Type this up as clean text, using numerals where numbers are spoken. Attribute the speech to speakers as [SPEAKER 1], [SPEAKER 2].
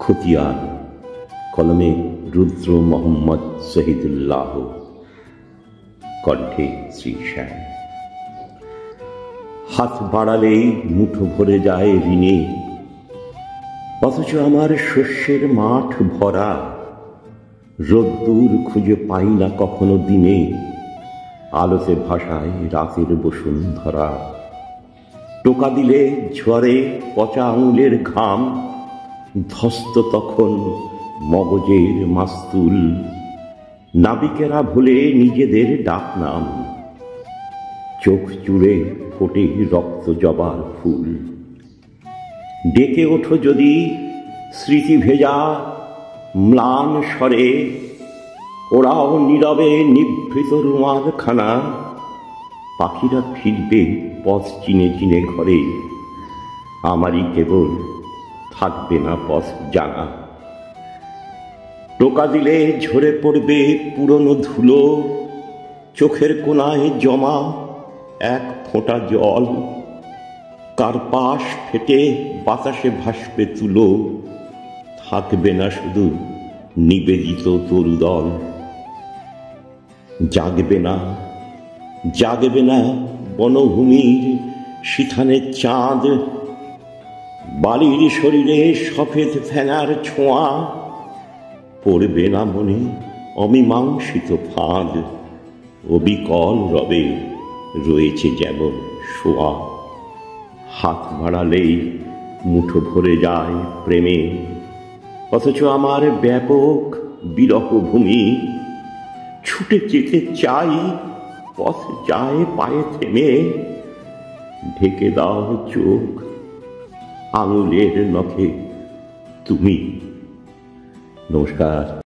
[SPEAKER 1] খতিয়ান, কলমে রুদ্র মোহাম্মদ শহীদুল্লাহ, কণ্ঠে শ্রী শ্যাম। হাত বাড়ালেই মুঠো ভরে যায় ঋণে, অথচ আমার শস্যের মাঠ ভরা। রোদ্দুর খুঁজে পাই না কখনো দিনে, আলোতে ভাসায় রাতের বসুন্ধরা। টোকা দিলে ঝরে পচা আঙুলের ঘাম, ধস্ত তখন মগজের মাস্তুল। নাবিকেরা ভুলে নিজেদের ডাক নাম, চোখ জুড়ে ফোটে রক্ত জবার ফুল। ডেকে ওঠো যদি স্মৃতি ভেজা ম্লান স্বরে, ওরাও নীরবে নিভৃত রুমালখানা। পাখিরা ফিরবে পথ চিনে চিনে ঘরে, আমারই কেবল থাকবে না পথ জানা। টোকা দিলে ঝরে পড়বে পুরনো ধুলো, চোখের কোণায় জমা এক ফোঁটা জল। কার্পাস ফেটে বাতাসে ভাসবে তুলো, থাকবে না শুধু নিবেদিত তরুদল। জাগবে না, জাগবে না বনভূমির সিথানের চাঁদ, বালির শরীরে সফেদ ফেনার ছোঁয়া। পড়বে না মনে অমীমাংসিত ফাঁদ, অবিকল রবে রয়েছে যেমন শোয়া। হাত বাড়ালেই মুঠো ভরে যায় প্রেমে, অথচ আমার ব্যাপক বিরহ ভূমি। ছুটে যেতে চাই, পথ যায় পায়ে থেমে। ঢেকে দাও চোখ আঙুলের নখে তুমি। নমস্কার।